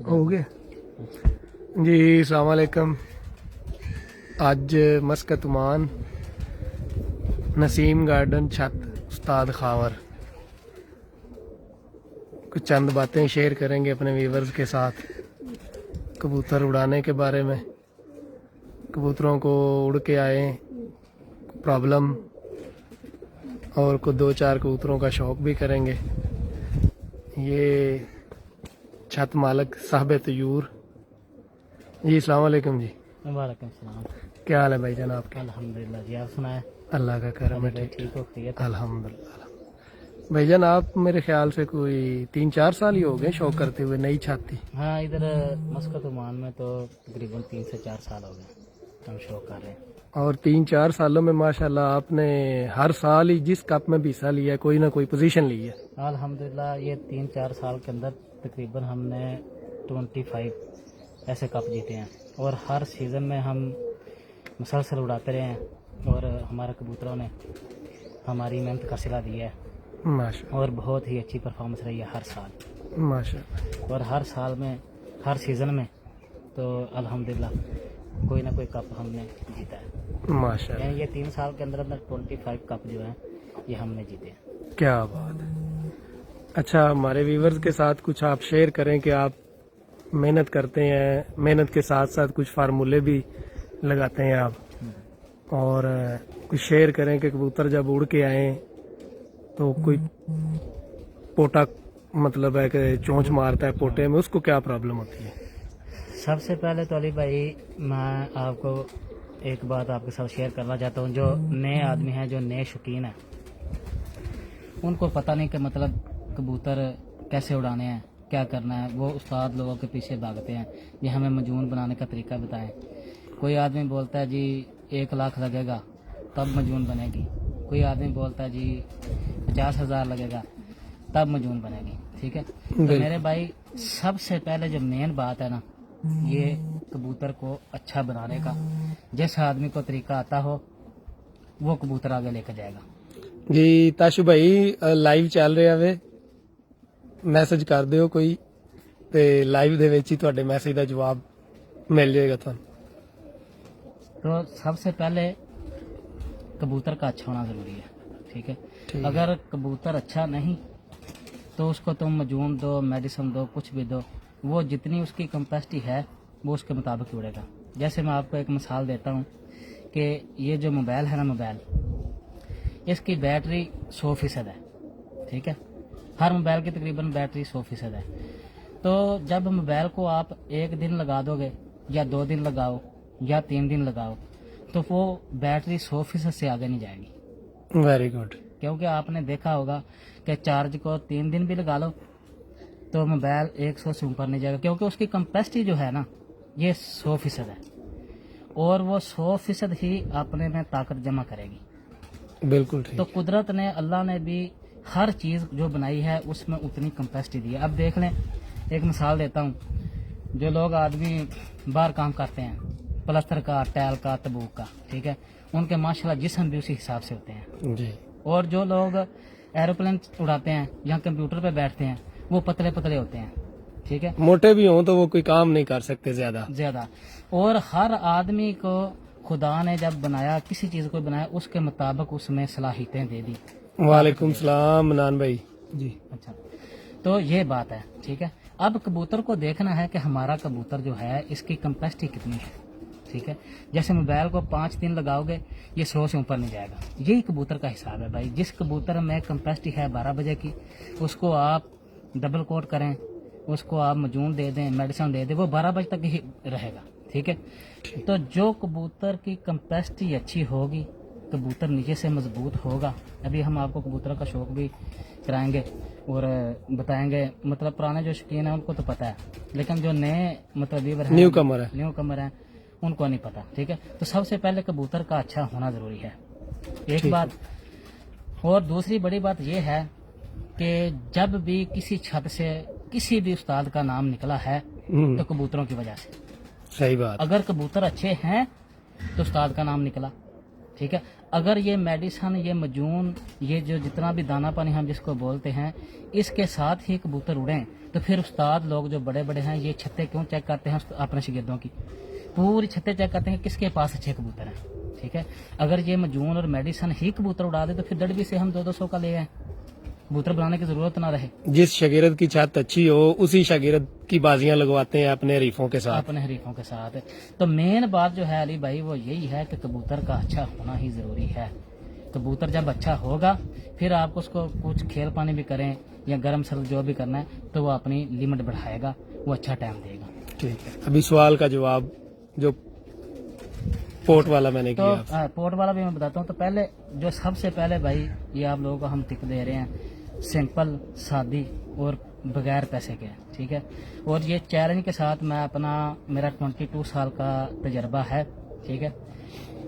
हो गया जी। अस्सलाम वालेकुम। अज मस्कत उमान नसीम गार्डन छत उस्ताद खावर कुछ चंद बातें शेयर करेंगे अपने व्यूवर्स के साथ कबूतर उड़ाने के बारे में। कबूतरों को उड़ के आए प्रॉब्लम और कुछ 2-4 कबूतरों का शौक भी करेंगे। ये छत मालिक साहब तयूर जी। अस्सलाम वालेकुम जी। वालेकुम सलाम। क्या हाल है भाई जान आपके? अल्हम्दुलिल्लाह जी, आप सुनाए? अल्लाह का करम है। ठीक हो? खैरियत? अल्हम्दुलिल्लाह। भाईजान आप मेरे ख्याल से कोई 3-4 साल ही हो गए शौक करते हुए, नई छत थी। हाँ, इधर मस्कत ओमान में तो तकरीबन 3 से 4 साल हो गए हम शौक कर रहे हैं। और 3-4 सालों में माशाल्लाह आपने हर साल ही जिस कप में भी हिस्सा लिया है कोई ना कोई पोजीशन ली है। अल्हम्दुलिल्लाह ये 3-4 साल के अंदर तकरीबन हमने 25 ऐसे कप जीते हैं और हर सीज़न में हम मुसलसल उड़ाते रहे हैं और हमारे कबूतरों ने हमारी मेहनत का सिला दिया है माशाल्लाह और बहुत ही अच्छी परफॉर्मेंस रही है हर साल। माशाल्लाह। और हर साल में हर सीज़न में तो अल्हम्दुलिल्लाह कोई ना कोई कप हमने जीता है। माशाल्लाह यानी ये 3 साल के अंदर अंदर 25 कप जो है ये हमने जीते हैं। क्या बात है। अच्छा, हमारे व्यूवर्स के साथ कुछ आप शेयर करें कि आप मेहनत करते हैं, मेहनत के साथ साथ कुछ फार्मूले भी लगाते हैं आप, और कुछ शेयर करें कि कबूतर जब उड़ के आए तो कोई पोटा मतलब है कि चोंच मारता है पोटे में, उसको क्या प्रॉब्लम होती है? सबसे पहले तो अली भाई मैं आपको एक बात आपके साथ शेयर करना चाहता हूँ। जो नए आदमी हैं, जो नए शौकीन हैं, उनको पता नहीं कि मतलब कबूतर कैसे उड़ाने हैं, क्या करना है। वो उस्ताद लोगों के पीछे भागते हैं, ये हमें मजून बनाने का तरीका बताएं। कोई आदमी बोलता है जी 1 लाख लगेगा तब मजून बनेगी, कोई आदमी बोलता है जी 50,000 लगेगा तब मजून बनेगी। ठीक है, तो मेरे भाई सबसे पहले जो मेन बात है ना, ये कबूतर को अच्छा बनाने का जिस आदमी को तरीका आता हो वो कबूतर आगे लेकर जाएगा जी। ताशु भाई लाइव चल रहा वे, मैसेज कर दिओ कोई ते लाइव दे विच ही तुहाडे मैसेज का जवाब मिल जाएगा तुहानू। तो सबसे पहले कबूतर का अच्छा होना ज़रूरी है। ठीक है, अगर कबूतर अच्छा नहीं तो उसको तुम मजून दो, मेडिसिन दो, कुछ भी दो, वो जितनी उसकी कैपेसिटी है वो उसके मुताबिक उड़ेगा। जैसे मैं आपको एक मिसाल देता हूँ कि ये जो मोबाइल है ना, मोबाइल इसकी बैटरी 100% है। ठीक है, हर मोबाइल की तकरीबन बैटरी 100% है। तो जब मोबाइल को आप 1 दिन लगा दोगे या 2 दिन लगाओ या 3 दिन लगाओ तो वो बैटरी 100% से आगे नहीं जाएगी। Very good. क्योंकि आपने देखा होगा कि चार्ज को 3 दिन भी लगा लो तो मोबाइल 100 से ऊपर नहीं जाएगा, क्योंकि उसकी कैपेसिटी जो है ना ये 100% है और वो 100% ही अपने में ताकत जमा करेगी। बिल्कुल ठीक। तो कुदरत ने, अल्लाह ने भी हर चीज़ जो बनाई है उसमें उतनी कैपेसिटी दी है। अब देख लें, एक मिसाल देता हूँ, जो लोग आदमी बाहर काम करते हैं, प्लस्तर का, टाइल का, तबूक का, ठीक है, उनके माशाल्लाह जिस्म भी उसी हिसाब से होते हैं। जी। और जो लोग एरोप्लेन उड़ाते हैं या कंप्यूटर पे बैठते हैं वो पतले पतले होते हैं। ठीक है, मोटे भी हों तो वो कोई काम नहीं कर सकते ज्यादा। और हर आदमी को खुदा ने जब बनाया, किसी चीज़ को बनाया, उसके मुताबिक उसमें सलाहियतें दे दी। वालेकुम सलाम मनान भाई जी। अच्छा, तो ये बात है। ठीक है, अब कबूतर को देखना है कि हमारा कबूतर जो है इसकी कैपेसिटी कितनी है। ठीक है, जैसे मोबाइल को 5 दिन लगाओगे ये 100 से ऊपर नहीं जाएगा। यही कबूतर का हिसाब है भाई। जिस कबूतर में कैपेसिटी है 12 बजे की, उसको आप डबल कोट करें, उसको आप मजून दे दें, मेडिसिन दे दें, वो 12 बजे तक ही रहेगा। ठीक है, तो जो कबूतर की कैपेसिटी अच्छी होगी, कबूतर नीचे से मजबूत होगा। अभी हम आपको कबूतर का शौक भी कराएंगे और बताएंगे। मतलब पुराने जो शौकीन हैं उनको तो पता है, लेकिन जो नए मतलब न्यू कमर हैं उनको नहीं पता। ठीक है, तो सबसे पहले कबूतर का अच्छा होना ज़रूरी है, एक बात। और दूसरी बड़ी बात यह है कि जब भी किसी छत से किसी भी उस्ताद का नाम निकला है तो कबूतरों की वजह से। सही बात। अगर कबूतर अच्छे हैं तो उस्ताद का नाम निकला। ठीक है। अगर ये मेडिसन, ये मजून, ये जो जितना भी दाना पानी हम जिसको बोलते हैं, इसके साथ ही कबूतर उड़ें, तो फिर उस्ताद लोग जो बड़े बड़े हैं ये छत्ते क्यों चेक करते हैं अपने शागिर्दों की? पूरी छत्ते चेक करते हैं किसके पास अच्छे कबूतर हैं, ठीक है। अगर ये मजून और मेडिसन ही कबूतर उड़ा दे तो फिर डडबी से हम 200 का ले आए, कबूतर बनाने की जरूरत ना रहे। जिस शागिर्द की छत अच्छी हो उसी शागिर्द की बाजियां लगवाते हैं अपने हरीफों के साथ। अपने हरीफों के साथ। तो मेन बात जो है अली भाई वो यही है कि कबूतर का अच्छा होना ही जरूरी है। कबूतर जब अच्छा होगा फिर आप उसको कुछ खेल पानी भी करें या गर्म सर्द जो भी करना है तो वो अपनी लिमिट बढ़ाएगा, वो अच्छा टाइम देगा। ठीक है, अभी सवाल का जवाब जो पोर्ट वाला मैंने तो किया। पोर्ट वाला भी मैं बताता हूँ। तो पहले जो सबसे पहले भाई ये आप लोगों को हम टिप दे रहे हैं, सिंपल, सादी और बगैर पैसे के, ठीक है। और ये चैलेंज के साथ मैं अपना, मेरा 22 साल का तजर्बा है, ठीक है,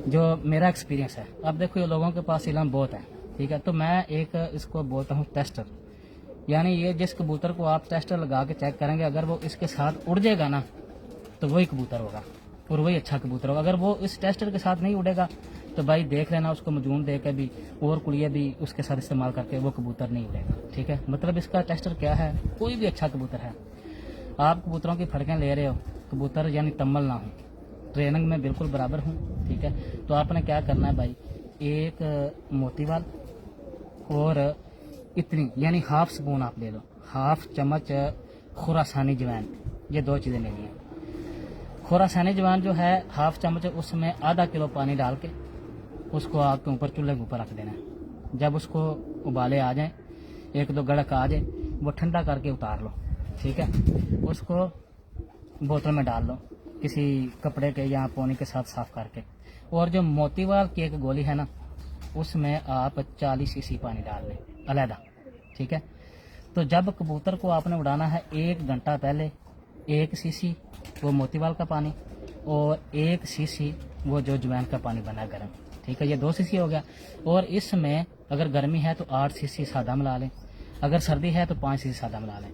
जो मेरा एक्सपीरियंस है। अब देखो ये लोगों के पास इल्म बहुत है, ठीक है। तो मैं एक इसको बोलता हूँ टेस्टर, यानी ये जिस कबूतर को आप टेस्टर लगा के चेक करेंगे अगर वो इसके साथ उड़ जाएगा ना तो वही कबूतर होगा और वही अच्छा कबूतर होगा। अगर वो इस टेस्टर के साथ नहीं उड़ेगा तो भाई देख लेना, उसको मजून दे के भी और कुड़िया भी उसके साथ इस्तेमाल करके वो कबूतर नहीं उड़ेगा, ठीक है। मतलब इसका टेस्टर क्या है, कोई भी अच्छा कबूतर है, आप कबूतरों की फड़कें ले रहे हो, कबूतर यानी तम्मल ना हो, ट्रेनिंग में बिल्कुल बराबर हूँ, ठीक है। तो आपने क्या करना है भाई, एक मोतीवाल और इतनी यानी हाफ स्पून आप ले लो, हाफ चम्मच खुरासानी जवैन, ये 2 चीज़ें लेनी है। खुरासानी जवान जो है हाफ चम्मच, उसमें आधा किलो पानी डाल के उसको आग के ऊपर, चूल्हे के ऊपर रख देना है। जब उसको उबाले आ जाएं, 1-2 गड़क आ जाए, वो ठंडा करके उतार लो, ठीक है। उसको बोतल में डाल लो किसी कपड़े के या पानी के साथ साफ करके। और जो मोतीवाल की एक गोली है ना उसमें आप 40 सीसी पानी डाल लें अलहदा, ठीक है। तो जब कबूतर को आपने उड़ाना है 1 घंटा पहले 1 सीसी वो मोतीवाल का पानी और 1 सीसी वो जो जवैन का पानी बना गर्म, ठीक है, ये 2 सीसी हो गया। और इसमें अगर गर्मी है तो 8 सीसी सादा मिला लें, अगर सर्दी है तो 5 सीसी सादा मिला लें।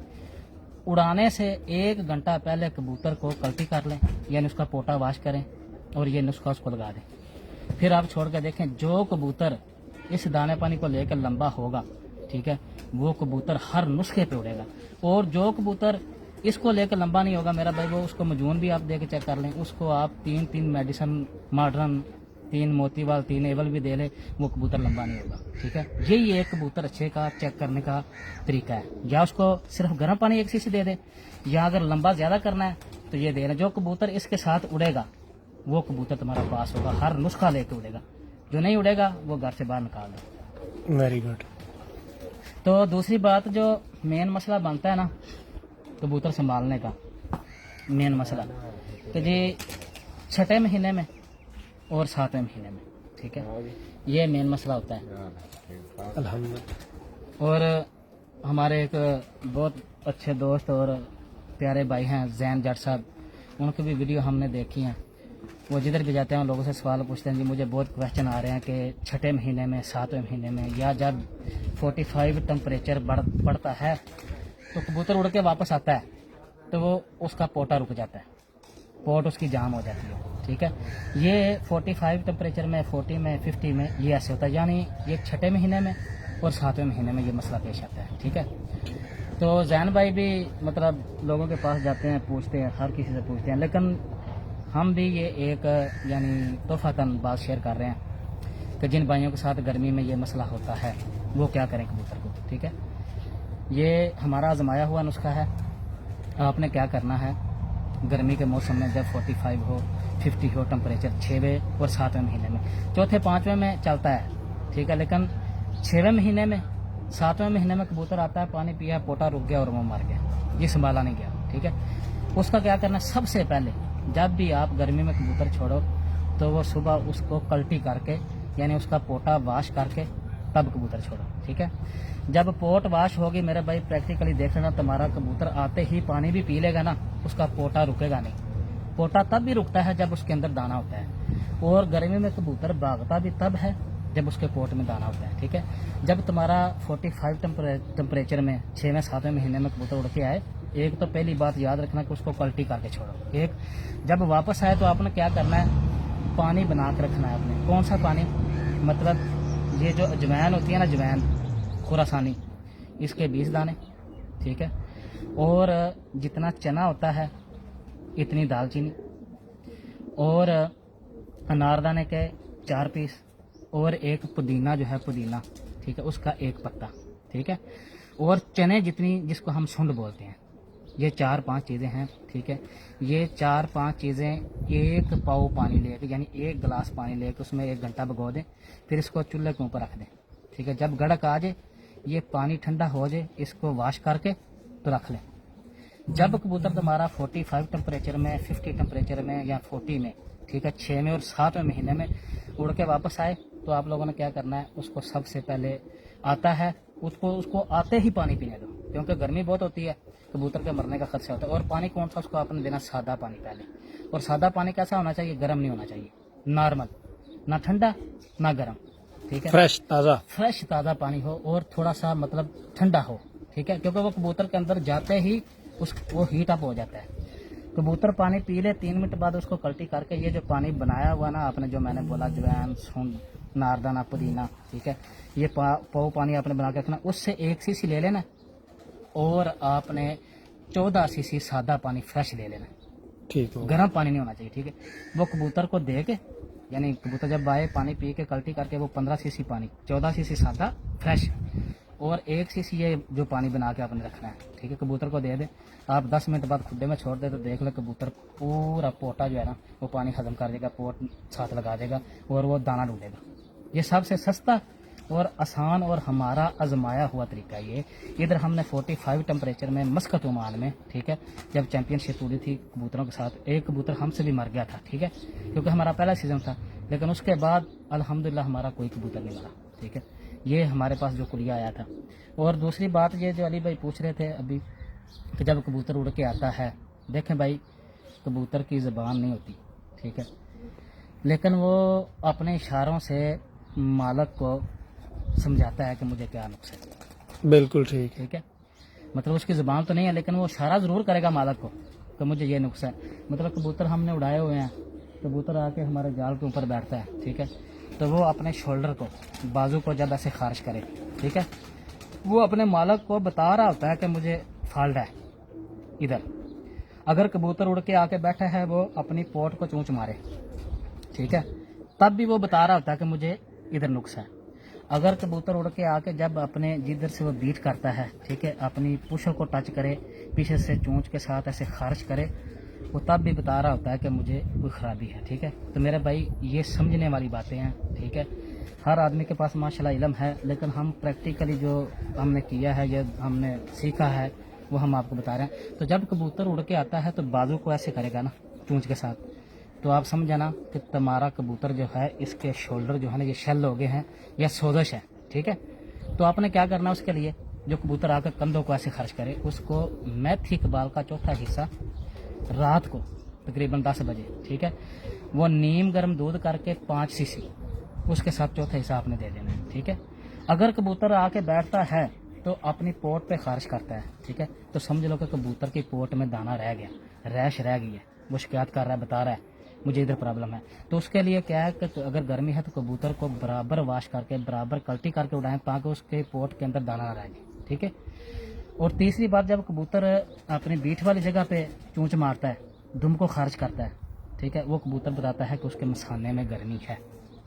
उड़ाने से 1 घंटा पहले कबूतर को कल्टी कर लें, यानी उसका पोटा वाश करें और ये नुस्खा उसको लगा दें। फिर आप छोड़ कर देखें, जो कबूतर इस दाने पानी को लेकर लंबा होगा, ठीक है, वो कबूतर हर नुस्खे पे उड़ेगा। और जो कबूतर इसको लेकर लंबा नहीं होगा मेरा भाई, वो उसको मजून भी आप दे के चेक कर लें, उसको आप 3 मेडिसन मॉडर्न, 3 मोतीवाल, 3 एवल भी दे ले, वो कबूतर लंबा नहीं होगा, ठीक है। यही एक कबूतर अच्छे का चेक करने का तरीका है। या उसको सिर्फ गर्म पानी 1 सीसी दे दे, या अगर लंबा ज्यादा करना है तो ये देना। जो कबूतर इसके साथ उड़ेगा वो कबूतर तुम्हारा पास होगा, हर नुस्खा लेके उड़ेगा। जो नहीं उड़ेगा वो घर से बाहर निकाल दो। Very good. तो दूसरी बात जो मेन मसला बनता है ना कबूतर संभालने का, मेन मसला कि जी 6ठे महीने में और 7वें महीने में, ठीक है, ये मेन मसला होता है। अल्हम्दुलिल्लाह। और हमारे एक बहुत अच्छे दोस्त और प्यारे भाई हैं जैन जट साहब, उनकी भी वीडियो हमने देखी हैं। वो जिधर भी जाते हैं लोगों से सवाल पूछते हैं, जी मुझे बहुत क्वेश्चन आ रहे हैं कि 6ठे महीने में, 7वें महीने में, या जब 45 टेम्परेचर बढ़ता है तो कबूतर उड़ के वापस आता है तो वो उसका पोटा रुक जाता है, पोट उसकी जाम हो जाती है, ठीक है। ये 45 टेम्परेचर में, 40 में, 50 में ये ऐसे होता है, यानी ये 6ठे महीने में और 7वें महीने में ये मसला पेश आता है, ठीक है। तो जैन भाई भी मतलब लोगों के पास जाते हैं, पूछते हैं, हर किसी से पूछते हैं, लेकिन हम भी ये एक यानी तोहफातन बात शेयर कर रहे हैं कि जिन भाइयों के साथ गर्मी में ये मसला होता है वो क्या करें कबूतर को, ठीक है। ये हमारा आजमाया हुआ नुस्खा है। आपने क्या करना है, गर्मी के मौसम में जब 45 हो, 50 हो टेम्परेचर 6वें और 7वें महीने में, 4थे 5वें में चलता है, ठीक है, लेकिन 6वें महीने में, 7वें महीने में कबूतर आता है, पानी पिया, पोटा रुक गया और वो मर गया, ये संभाला नहीं गया, ठीक है। उसका क्या करना, सबसे पहले जब भी आप गर्मी में कबूतर छोड़ो तो वो सुबह उसको कल्टी करके यानी उसका पोटा वाश करके तब कबूतर छोड़ो, ठीक है। जब पोट वाश होगी मेरे भाई प्रैक्टिकली देख लेना, तुम्हारा कबूतर आते ही पानी भी पी लेगा ना, उसका पोटा रुकेगा नहीं। पोटा तब भी रुकता है जब उसके अंदर दाना होता है, और गर्मी में कबूतर भागता भी तब है जब उसके पोट में दाना होता है, ठीक है। जब तुम्हारा 45 टेम्परेचर में 6वें 7वें महीने में कबूतर उड़ के आए, एक तो पहली बात याद रखना कि उसको कल्टी करके छोड़ो। एक जब वापस आए तो आपने क्या करना है, पानी बना के रखना है आपने। कौन सा पानी, मतलब ये जो अजवाइन होती है ना, अजवाइन खुरासानी, इसके 20 दाने, ठीक है। और जितना चना होता है इतनी दालचीनी, और अनारदाने के 4 पीस, और एक पुदीना जो है पुदीना, ठीक है, उसका 1 पत्ता, ठीक है। और चने जितनी, जिसको हम सुंड बोलते हैं, ये 4-5 चीज़ें हैं, ठीक है। ये 4-5 चीज़ें 1 पाव पानी लेके, यानी 1 गिलास पानी लेके उसमें 1 घंटा भिगो दें, फिर इसको चूल्हे के ऊपर रख दें, ठीक है। जब गड़क आ जाए, ये पानी ठंडा हो जाए, इसको वॉश करके तो रख लें। जब कबूतर तुम्हारा 45 टेम्परेचर में, 50 टेम्परेचर में या 40 में, ठीक है, 6 में और 7वें महीने में उड़ के वापस आए, तो आप लोगों ने क्या करना है, उसको सबसे पहले आता है, उसको आते ही पानी पीने दो, क्योंकि गर्मी बहुत होती है, कबूतर के मरने का खदशा होता है। और पानी कौन सा, उसको आपने देना सादा पानी पहले। और सादा पानी कैसा होना चाहिए, गर्म नहीं होना चाहिए, नॉर्मल, ना ठंडा ना गर्म, ठीक है, फ्रेश ताज़ा पानी हो, और थोड़ा सा मतलब ठंडा हो, ठीक है, क्योंकि वो कबूतर के अंदर जाते ही वो हीट अप हो जाता है। कबूतर पानी पी ले, 3 मिनट बाद उसको कल्टी करके, ये जो पानी बनाया हुआ ना आपने, जो मैंने बोला अजवाइन, सूंड, नारदाना, पुदीना, ठीक है, ये पाव पानी आपने बना के रखना, उससे 1 सीसी ले लेना, और आपने 14 सीसी सादा पानी फ्रेश ले लेना, ठीक हो। गर्म पानी नहीं होना चाहिए, ठीक है। वो कबूतर को दे के, यानी कबूतर जब आए पानी पी के कल्टी करके, वो 15 सीसी पानी, 14 सीसी सादा फ्रेश, और 1 सीसी ये जो पानी बना के आपने रखना है, ठीक है, कबूतर को दे दे। आप 10 मिनट बाद खुदे में छोड़ दे, तो देख लो कबूतर पूरा पोटा जो है ना, वो पानी हजम कर देगा, पोट साथ लगा देगा, और वो दाना ढूंढेगा। ये सबसे सस्ता और आसान और हमारा आजमाया हुआ तरीका ये। इधर हमने 45 टेम्परेचर में, मस्कत ओमान में, ठीक है, जब चैंपियनशिप उड़ी थी कबूतरों के साथ, एक कबूतर हमसे भी मर गया था, ठीक है, क्योंकि हमारा पहला सीजन था, लेकिन उसके बाद अल्हम्दुलिल्लाह हमारा कोई कबूतर नहीं मरा, ठीक है। ये हमारे पास जो कुलिया आया था। और दूसरी बात ये जो अली भाई पूछ रहे थे अभी, कि जब कबूतर उड़ के आता है, देखें भाई, कबूतर की ज़बान नहीं होती, ठीक है, लेकिन वो अपने इशारों से मालक को समझाता है कि मुझे क्या नुक्स है। बिल्कुल ठीक। ठीक है, मतलब उसकी ज़बान तो नहीं है, लेकिन वो इशारा ज़रूर करेगा मालक को कि मुझे ये नुक्स है। मतलब कबूतर हमने उड़ाए हुए हैं, कबूतर आके हमारे जाल के ऊपर बैठता है, ठीक है, तो वो अपने शोल्डर को, बाजू को जब ऐसे खारिश करे, ठीक है, वो अपने मालक को बता रहा होता है कि मुझे फॉल्ट है इधर। अगर कबूतर उड़ के आके बैठा है, वो अपनी पोट को चूंच मारे, ठीक है, तब भी वो बता रहा होता है कि मुझे इधर नुक्स है। अगर कबूतर उड़ के आके जब अपने जिधर से वो बीट करता है, ठीक है, अपनी पुशर को टच करे, पीछे से चोंच के साथ ऐसे खारिश करे, वो तब भी बता रहा होता है कि मुझे कोई ख़राबी है। ठीक है, तो मेरे भाई ये समझने वाली बातें हैं। ठीक है, हर आदमी के पास माशाल्लाह इल्म है, लेकिन हम प्रैक्टिकली जो हमने किया है या हमने सीखा है वो हम आपको बता रहे हैं। तो जब कबूतर उड़ के आता है तो बाजू को ऐसे करेगा ना चूंच के साथ, तो आप समझ जाना कि तुम्हारा कबूतर जो है इसके शोल्डर जो है ना ये शेल हो गए हैं या सोजश है। ठीक है, तो आपने क्या करना उसके लिए, जो कबूतर आकर कंधों को ऐसे खर्च करे, उसको मेथी कबाल का चौथा हिस्सा रात को तकरीबन 10 बजे, ठीक है, वो नीम गर्म दूध करके 5 सीसी उसके साथ चौथा हिस्सा आपने दे देना है। ठीक है, अगर कबूतर आके बैठता है तो अपनी पोट पे खारिश करता है, ठीक है, तो समझ लो कि कबूतर की पोट में दाना रह गया, रैश रह गई है, वो शिकायत कर रहा है, बता रहा है मुझे इधर प्रॉब्लम है। तो उसके लिए क्या है कि अगर गर्मी है तो कबूतर को बराबर वाश करके बराबर कल्टी करके उड़ाएं ताकि उसके पोट के अंदर दाना रह जाए। ठीक है, और तीसरी बात, जब कबूतर अपनी बीठ वाली जगह पे चूंच मारता है, दुम को खारिज करता है, ठीक है, वो कबूतर बताता है कि उसके मसाने में गर्मी है।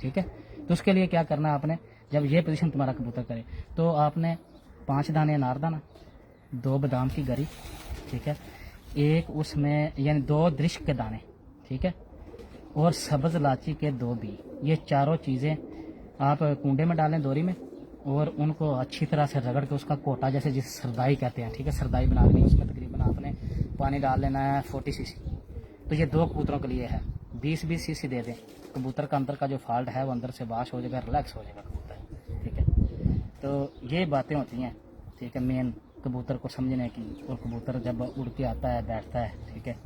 ठीक है, तो उसके लिए क्या करना है आपने, जब ये पोजीशन तुम्हारा कबूतर करे तो आपने 5 दाने अनारदाना, 2 बादाम की गरी, ठीक है, एक उसमें यानी 2 दृश्क के दाने, ठीक है, और सब्ज इलायची के 2 बी, ये चारों चीज़ें आप कुंडे में डालें दोरी में, और उनको अच्छी तरह से रगड़ के उसका कोटा, जैसे जिस सरदाई कहते हैं, ठीक है, सरदाई बना लेनी, उसमें तकरीबन आपने पानी डाल लेना है 40 सीसी। तो ये 2 कबूतरों के लिए है, 20-20 सीसी दे दें, कबूतर का अंदर का जो फॉल्ट है वो अंदर से वाश हो जाएगा, रिलैक्स हो जाएगा कबूतर। ठीक है, तो ये बातें होती हैं, ठीक है, मेन कबूतर को समझने की, और कबूतर जब उड़ के आता है बैठता है, ठीक है,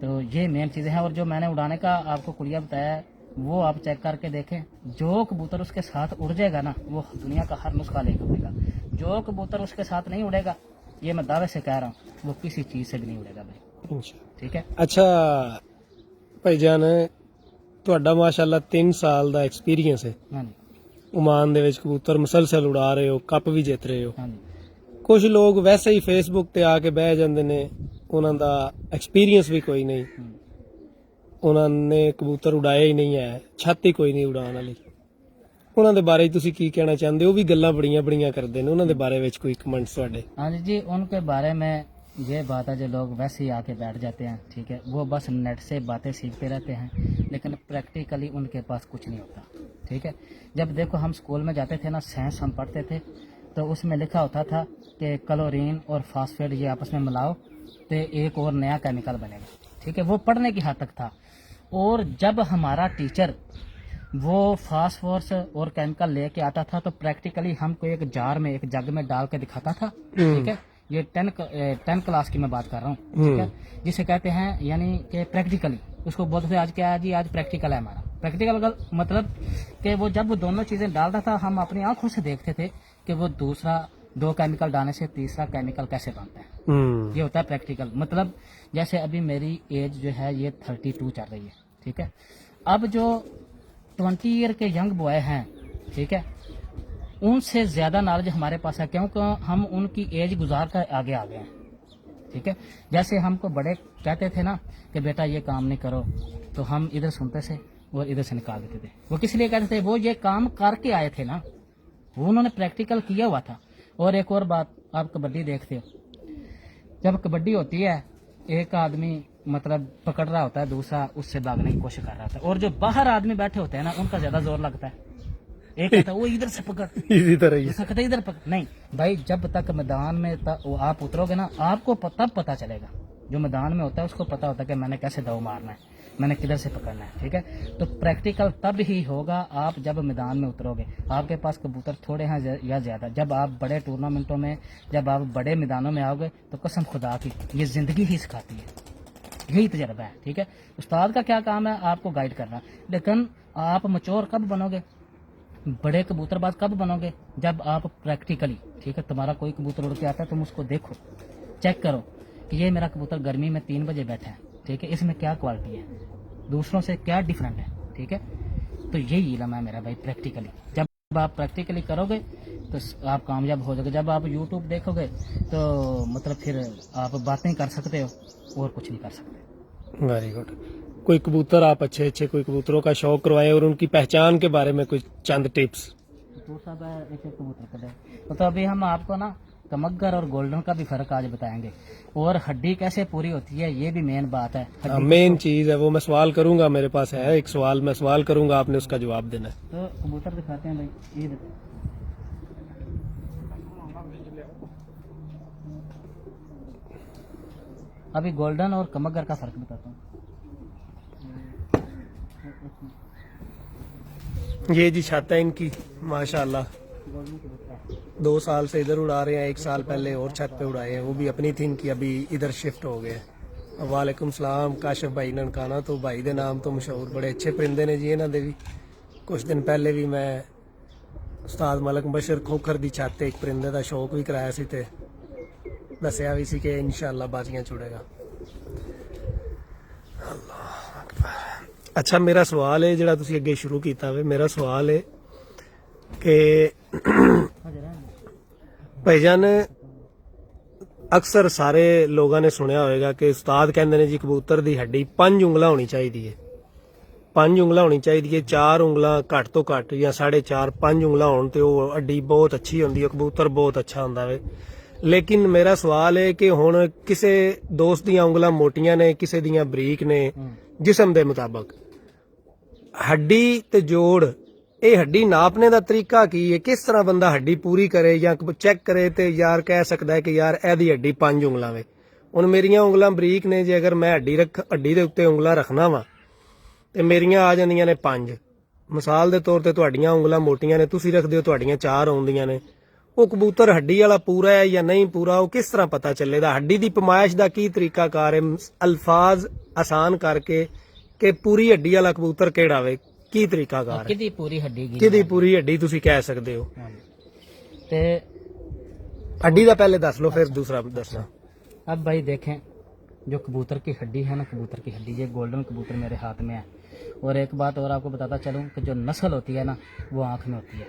तो ये मेन चीज़ें हैं। और जो मैंने उड़ाने का आपको कुलिया बताया है वो आप चेक करके देखें, जो कबूतर उसके साथ उड़ जाएगा ना वो दुनिया का हर नुस्खा लेकर उड़ेगा, जो कबूतर उसके साथ नहीं उड़ेगा, ये मैं दावे से कह रहा हूँ, वो किसी चीज़ से भी नहीं उड़ेगा भाई। ठीक है, अच्छा भाईजान, ਤੁਹਾਡਾ ਮਾਸ਼ਾਅੱਲਾ 3 ਸਾਲ ਦਾ ਐਕਸਪੀਰੀਅੰਸ ਹੈ, हाँ जी, ओमान ਦੇ ਵਿੱਚ ਕਬੂਤਰ ਮੁਸਲਸਲ ਉਡਾ ਰਹੇ ਹੋ, ਕੱਪ ਵੀ ਜਿੱਤ ਰਹੇ ਹੋ। हाँ जी। ਕੁਝ ਲੋਕ ਵੈਸੇ ਹੀ ਫੇਸਬੁੱਕ ਤੇ ਆ ਕੇ ਬਹਿ ਜਾਂਦੇ ਨੇ, ਉਹਨਾਂ ਦਾ ਐਕਸਪੀਰੀਅੰਸ ਵੀ ਕੋਈ ਨਹੀਂ, ਉਹਨਾਂ ਨੇ ਕਬੂਤਰ ਉਡਾਇਆ ਹੀ ਨਹੀਂ ਹੈ, ਛੱਤ ਹੀ ਕੋਈ ਨਹੀਂ ਉਡਾਉਣ ਵਾਲੀ। ਉਹਨਾਂ ਦੇ ਬਾਰੇ ਤੁਸੀਂ ਕੀ ਕਹਿਣਾ ਚਾਹੁੰਦੇ ਹੋ? ਉਹ ਵੀ ਗੱਲਾਂ ਬੜੀਆਂ ਬੜੀਆਂ ਕਰਦੇ ਨੇ, ਉਹਨਾਂ ਦੇ ਬਾਰੇ ਵਿੱਚ ਕੋਈ ਕਮੈਂਟਸ ਤੁਹਾਡੇ? हाँ जी, उनके बारे में ये बात है जो लोग वैसे ही आके बैठ जाते हैं, ठीक है, वो बस नेट से बातें सीखते रहते हैं, लेकिन प्रैक्टिकली उनके पास कुछ नहीं होता, ठीक है। जब देखो हम स्कूल में जाते थे ना, साइंस हम पढ़ते थे, तो उसमें लिखा होता था कि क्लोरीन और फास्फेट ये आपस में मिलाओ तो एक और नया केमिकल बनेगा, ठीक है, वो पढ़ने की हद तक था। और जब हमारा टीचर वो फास्फोरस और केमिकल लेके आता था तो प्रैक्टिकली हमको एक जार में, एक जग में डाल के दिखाता था, ठीक है। ये 10 क्लास की मैं बात कर रहा हूँ, ठीक है, जिसे कहते हैं यानी कि प्रैक्टिकली, उसको बोलते थे आज क्या है जी, आज प्रैक्टिकल है हमारा। प्रैक्टिकल का मतलब कि वो जब वो दोनों चीजें डालता था, हम अपनी आंखों से देखते थे कि वो दूसरा 2 केमिकल डालने से तीसरा केमिकल कैसे बनता है। ये होता है प्रैक्टिकल। मतलब जैसे अभी मेरी एज जो है ये 32 चल रही है, ठीक है। अब जो 20 ईयर के यंग बॉय हैं, ठीक है, उनसे ज्यादा नॉलेज हमारे पास है, क्योंकि हम उनकी एज गुजार कर आगे आ गए हैं, ठीक है। जैसे हमको बड़े कहते थे ना कि बेटा ये काम नहीं करो, तो हम इधर सुनते थे और इधर से निकाल देते थे। वो किस लिए कहते थे? वो ये काम करके आए थे ना, वो उन्होंने प्रैक्टिकल किया हुआ था। और एक और बात, आप कबड्डी देखते हो, जब कबड्डी होती है एक आदमी मतलब पकड़ रहा होता है, दूसरा उससे भागने की कोशिश कर रहा होता है, और जो बाहर आदमी बैठे होते हैं ना, उनका ज्यादा जोर लगता है। एक कहता है वो इधर से पकड़, इसी तरह ही दूसरा कहता है इधर पकड़। नहीं भाई, जब तक मैदान में आप उतरोगे ना, आपको तब पता चलेगा। जो मैदान में होता है उसको पता होता है कि मैंने कैसे दाव मारना है, मैंने किधर से पकड़ना है, ठीक है। तो प्रैक्टिकल तब ही होगा आप जब मैदान में उतरोगे। आपके पास कबूतर थोड़े हैं या ज्यादा, जब आप बड़े टूर्नामेंटों में, जब आप बड़े मैदानों में आओगे तो कसम खुदा की ये जिंदगी ही सिखाती है, यही तजर्बा है, ठीक है। उस्ताद का क्या काम है? आपको गाइड करना। लेकिन आप मैच्योर कब बनोगे, बड़े कबूतरबाज कब बनोगे? जब आप प्रैक्टिकली, ठीक है, तुम्हारा कोई कबूतर उड़ के आता है, तुम उसको देखो, चेक करो कि ये मेरा कबूतर गर्मी में 3 बजे बैठा है, ठीक है, इसमें क्या क्वालिटी है, दूसरों से क्या डिफरेंट है, ठीक है। तो यही इल्म है मेरा भाई, प्रैक्टिकली। जब आप प्रैक्टिकली करोगे तो आप कामयाब हो जाओगे। जब आप यूट्यूब देखोगे तो मतलब फिर आप बातें कर सकते हो और कुछ नहीं कर सकते। Very good. कोई कबूतर आप अच्छे कोई कबूतरों का शौक करवाए और उनकी पहचान के बारे में कुछ चंद टिप्स? तो सब एक कबूतर का तो अभी हम आपको ना कमगर और गोल्डन का भी फर्क आज बताएंगे, और हड्डी कैसे पूरी होती है ये भी मेन बात है। मेन चीज है वो, मैं सवाल करूंगा, मेरे पास है एक सवाल, मैं सवाल करूंगा, आपने उसका जवाब देना है। तो कबूतर दिखाते हैं भाई, ये अभी गोल्डन और कमगर का फर्क बताता हूँ। ये जी छत है इनकी, माशाल्लाह 2 साल से इधर उड़ा रहे हैं, 1 साल पहले और छत पे उड़ाए हैं, वो भी अपनी थी इनकी, अभी इधर शिफ्ट हो गए। वालेकुम सलाम काशिफ भाई ननकाना, तो भाई दे नाम तो मशहूर, बड़े अच्छे परिंदे ने जी इन्हां दे भी। कुछ दिन पहले भी मैं उस्ताद मलक बशर खोखर दी छत ते एक परिंदे का शौक भी कराया सी ते दसिया भी सी कि इंशाअल्लाह बाजियां चुड़ेगा। अच्छा, मेरा सवाल है जिहड़ा तुसीं अगे शुरू कीता वे, मेरा सवाल है कि भाईजान अक्सर सारे लोगों ने सुनिया होगा कि उस्ताद कहते हैं जी कबूतर की हड्डी 5 उंगलां होनी चाहिए, 5 उंगलां होनी चाहिए, 4 उंगलां घट तो घट या 4.5 5 उंगलां होण ते वो हड्डी बहुत अच्छी होंदी है, कबूतर बहुत अच्छा होंदा वे। लेकिन मेरा सवाल है कि हुण किसे दोस्त दियां उंगलां मोटियां ने, किसे दियां बरीक ने, जिस्म दे मुताबक हड्डी ते जोड़, ये हड्डी नापने का तरीका की है? किस तरह बंदा हड्डी पूरी करे या चेक करे तो यार कह सकता है कि यार एदी हड्डी 5 उंगलां वे। हुण मेरियां उंगलां बरीक ने, जे अगर मैं हड्डी दे उत्ते उंगलां रखना वा ते मेरियां आ जांदियां ने 5। मिसाल दे तौर ते तुहाडियां उंगलां मोटियां ने, तुसीं रखदे हो तुहाडियां 4 आउंदियां ने, वो कबूतर हड्डी वाला पूरा है या नहीं पूरा, वो किस तरह पता चलेगा? हड्डी दी पमाइश दा की तरीकाकार है? अल्फाज आसान करके कि पूरी हड्डी वाला कबूतर केड़ा वे, की तरीकाकार है? किदी पूरी हड्डी तुसी कह सकते हो? ते हड्डी दा पहले दस लो, फिर दूसरा दसना। अब भाई देखें, जो कबूतर की हड्डी है ना, कबूतर की हड्डी, ये गोल्डन कबूतर मेरे हाथ में है। और एक बात और आपको बताता चलूँ कि जो नस्ल होती है ना, वो आँख में होती है,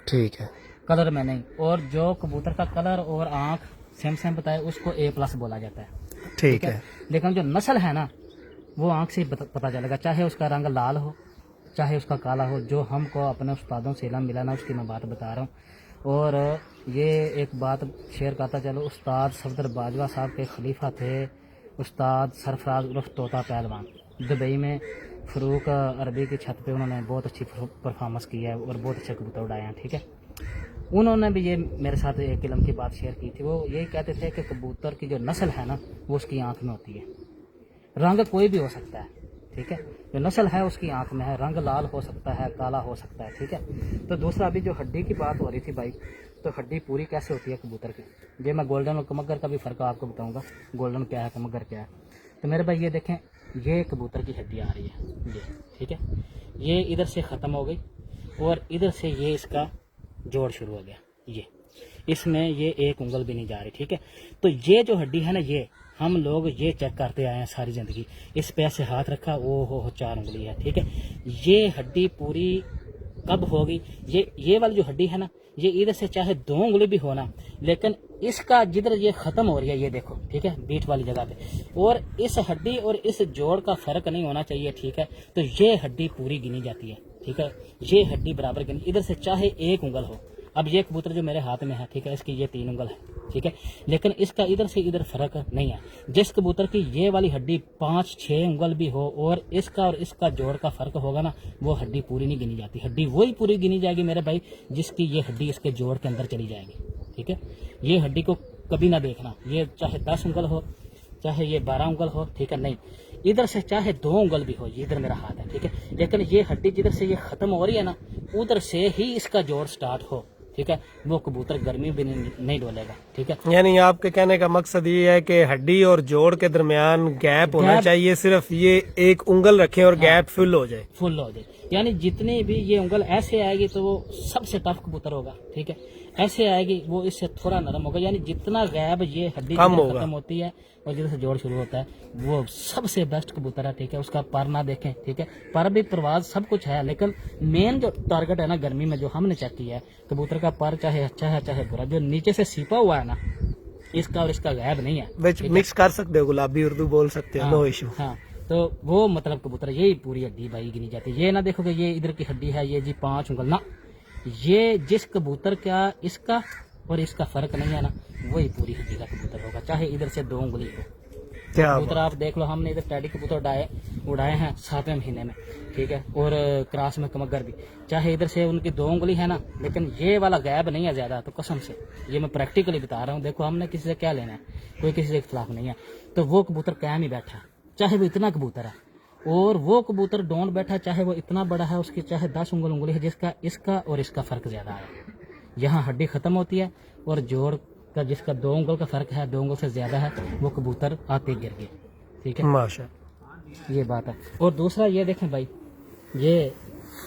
ठीक है। कलर में नहीं। और जो कबूतर का कलर और आँख सेम सेम बताए, उसको A+ बोला जाता है, ठीक है। लेकिन जो नस्ल है ना, वो आँख से ही पता चलेगा, चाहे उसका रंग लाल हो, चाहे उसका काला हो। जो हमको अपने उस्तादों से इल्म मिला ना, उसकी मैं बात बता रहा हूँ। और ये एक बात शेयर करता चलो, उस्ताद सफदर बाजवा साहब के खलीफा थे उस्ताद सरफराज उर्फ तोता पहलवान, दुबई में फ़रूक अरबी की छत पे उन्होंने बहुत अच्छी परफॉर्मेंस की है और बहुत अच्छे कबूतर उड़ाए हैं, ठीक है। उन्होंने भी ये मेरे साथ एक इल्म की बात शेयर की थी। वो यही कहते थे कि कबूतर की जो नस्ल है ना, वो उसकी आँख में होती है। रंग कोई भी हो सकता है, ठीक है, जो नस्ल है उसकी आँख में है। रंग लाल हो सकता है, काला हो सकता है, ठीक है। तो दूसरा, अभी जो हड्डी की बात हो रही थी भाई, तो हड्डी पूरी कैसे होती है कबूतर की, ये मैं गोल्डन और कमगर का भी फ़र्क आपको बताऊंगा, गोल्डन क्या है, कमगर क्या है। तो मेरे भाई ये देखें, ये कबूतर की हड्डी आ रही है, ये ठीक है, ये इधर से ख़त्म हो गई और इधर से ये इसका जोड़ शुरू हो गया, ये इसमें ये एक उंगल भी नहीं जा रही, ठीक है। तो ये जो हड्डी है ना, ये हम लोग ये चेक करते आए हैं सारी ज़िंदगी। इस पे ऐसे हाथ रखा, ओ हो 4 उंगली है, ठीक है। ये हड्डी पूरी कब होगी, ये वाली जो हड्डी है ना, ये इधर से चाहे 2 उंगली भी होना, लेकिन इसका जिधर ये ख़त्म हो रही है, ये देखो, ठीक है, बीट वाली जगह पे, और इस हड्डी और इस जोड़ का फ़र्क नहीं होना चाहिए, ठीक है। तो ये हड्डी पूरी गिनी जाती है, ठीक है, ये हड्डी बराबर गिनी, इधर से चाहे 1 उंगल हो। अब ये कबूतर जो मेरे हाथ में है, ठीक है, इसकी ये 3 उंगल है, ठीक है, लेकिन इसका इधर से इधर फर्क नहीं है। जिस कबूतर की ये वाली हड्डी 5-6 उंगल भी हो और इसका जोड़ का फर्क होगा ना, वो हड्डी पूरी नहीं गिनी जाती। हड्डी वही पूरी गिनी जाएगी मेरे भाई जिसकी ये हड्डी इसके जोड़ के अंदर चली जाएगी, ठीक है। ये हड्डी को कभी ना देखना, ये चाहे 10 उंगल हो, चाहे ये 12 उंगल हो, ठीक है, नहीं, इधर से चाहे 2 उंगल भी हो, ये इधर मेरा हाथ है, ठीक है, लेकिन ये हड्डी जिधर से ये खत्म हो रही है ना, उधर से ही इसका जोड़ स्टार्ट हो, ठीक है, वो कबूतर गर्मी भी नहीं डोलेगा, ठीक है। यानी आपके कहने का मकसद ये है कि हड्डी और जोड़ के दरमियान गैप होना चाहिए, सिर्फ ये 1 उंगल रखें और गैप फुल हो जाए, यानी जितनी भी ये उंगल ऐसे आएगी तो वो सबसे टफ कबूतर होगा, ठीक है। ऐसे आएगी वो इससे थोड़ा नरम होगा, यानी जितना गैप ये हड्डी खत्म होती है और जिधर से जोड़ शुरू होता है, वो सबसे बेस्ट कबूतर है, ठीक है। उसका पर ना देखें, ठीक है, पर भी परवाज सब कुछ है, लेकिन मेन जो टारगेट है ना गर्मी में, जो हमने चेक किया है, कबूतर का पर चाहे अच्छा है चाहे बुरा, जो नीचे से सीपा हुआ है ना, इसका और इसका गैप नहीं है। मिक्स कर सकते हो, गुलाबी उर्दू बोल सकते हो, नो इशू। हाँ, तो वो मतलब कबूतर यही पूरी हड्डी भाई गिनी जाती है। ये ना देखो कि ये इधर की हड्डी है, ये जी 5 उंगल ना, ये जिस कबूतर का इसका और इसका फर्क नहीं है ना, वही पूरी हड्डी का कबूतर होगा, चाहे इधर से 2 उंगली हो। कबूतर आप देख लो, हमने इधर टैडी कबूतर उड़ाए हैं 7वें महीने में, ठीक है, और क्रॉस में कमगर भी, चाहे इधर से उनकी 2 उंगली है ना, लेकिन ये वाला गैप नहीं है ज्यादा। तो कसम से ये मैं प्रैक्टिकली बता रहा हूँ, देखो हमने किसी से क्या लेना है, कोई किसी से खिलाफ नहीं है। तो वो कबूतर कायम ही बैठा, चाहे वो इतना कबूतर है, और वो कबूतर डोंट बैठा, चाहे वो इतना बड़ा है, उसकी चाहे 10 उंगली है, जिसका इसका और इसका फर्क ज्यादा है। यहाँ हड्डी खत्म होती है और जोड़ का जिसका 2 उंगल का फर्क है, 2 उंगल से ज्यादा है, वो कबूतर आते गिर गए, ठीक है, माशा, ये बात है। और दूसरा ये देखें भाई, ये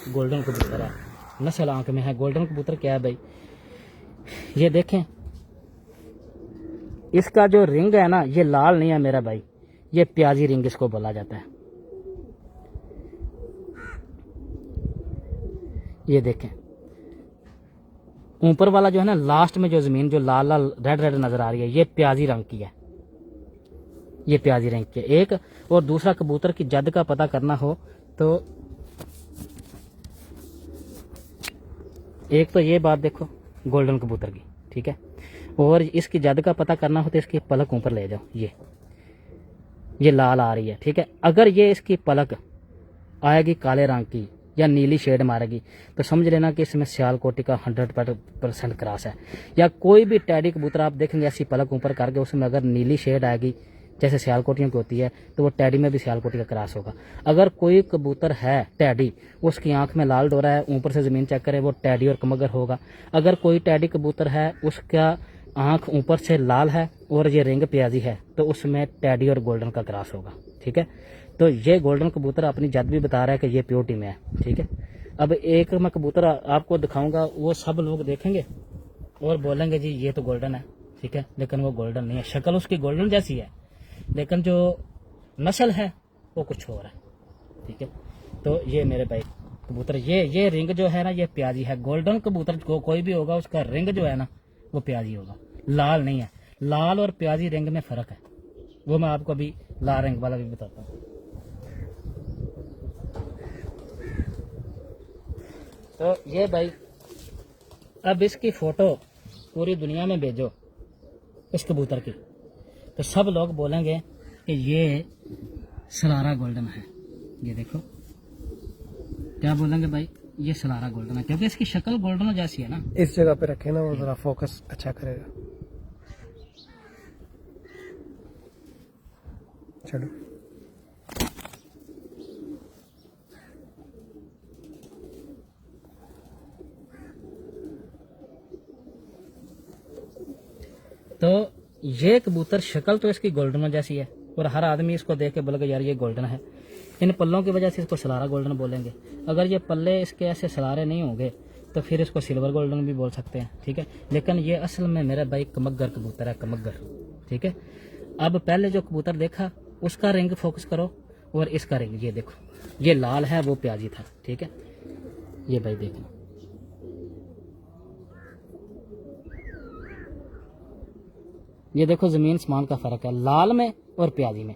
गोल्डन कबूतर है, नस्ल आंख में है। गोल्डन कबूतर क्या है भाई, ये देखें, इसका जो रिंग है ना, ये लाल नहीं है मेरा भाई, ये प्याजी रिंग इसको बोला जाता है। ये देखें, ऊपर वाला जो है ना, लास्ट में जो जमीन जो लाल लाल रेड रेड नजर आ रही है, ये प्याजी रंग की है, ये प्याजी रंग की है एक। और दूसरा, कबूतर की जद का पता करना हो तो एक तो ये बात देखो गोल्डन कबूतर की, ठीक है, और इसकी जद का पता करना हो तो इसकी पलक ऊपर ले जाओ, ये लाल आ रही है, ठीक है। अगर ये इसकी पलक आएगी काले रंग की या नीली शेड मारेगी, तो समझ लेना कि इसमें सियालकोटी का 100% क्रॉस है। या कोई भी टैडी कबूतर आप देखेंगे ऐसी पलक ऊपर करके, उसमें अगर नीली शेड आएगी जैसे सियालकोटियों की होती है, तो वो टैडी में भी सियालकोटी का क्रॉस होगा। अगर कोई कबूतर है टैडी, उसकी आंख में लाल डोरा है, ऊपर से जमीन चेक करे, वो टैडी और कमगर होगा। अगर कोई टैडी कबूतर है, उसका आंख ऊपर से लाल है और ये रिंग प्याजी है, तो उसमें टैडी और गोल्डन का क्रॉस होगा, ठीक है। तो ये गोल्डन कबूतर अपनी जद भी बता रहा है कि ये प्योरिटी में है, ठीक है। अब एक मैं कबूतर आपको दिखाऊंगा, वो सब लोग देखेंगे और बोलेंगे जी ये तो गोल्डन है, ठीक है, लेकिन वो गोल्डन नहीं है। शक्ल उसकी गोल्डन जैसी है, लेकिन जो नस्ल है वो कुछ और है। ठीक है, तो ये मेरे भाई कबूतर, ये रिंग जो है ना ये प्याजी है। गोल्डन कबूतर को कोई भी होगा उसका रिंग जो है ना वो प्याजी होगा, लाल नहीं है। लाल और प्याजी रिंग में फर्क है, वो मैं आपको अभी लाल रंग वाला भी बताता हूँ। तो ये भाई अब इसकी फोटो पूरी दुनिया में भेजो इस कबूतर की, तो सब लोग बोलेंगे कि ये सलारा गोल्डन है। ये देखो क्या बोलेंगे भाई, ये सलारा गोल्डन है, क्योंकि इसकी शक्ल गोल्डन जैसी है ना। इस जगह पे रखे ना, वो जरा फोकस अच्छा करेगा। चलो तो ये कबूतर शक्ल तो इसकी गोल्डन जैसी है, और हर आदमी इसको देख के बोलेगा यार ये गोल्डन है। इन पल्लों की वजह से इसको सलारा गोल्डन बोलेंगे। अगर ये पल्ले इसके ऐसे सलारे नहीं होंगे तो फिर इसको सिल्वर गोल्डन भी बोल सकते हैं। ठीक है, लेकिन ये असल में मेरा भाई कमग्गर कबूतर है, कमग्गर। ठीक है, अब पहले जो कबूतर देखा उसका रिंग फोकस करो, और इसका रिंग ये देखो, ये लाल है वो प्याजी था। ठीक है, ये भाई देखना, ये देखो जमीन आसमान का फर्क है लाल में और प्याजी में।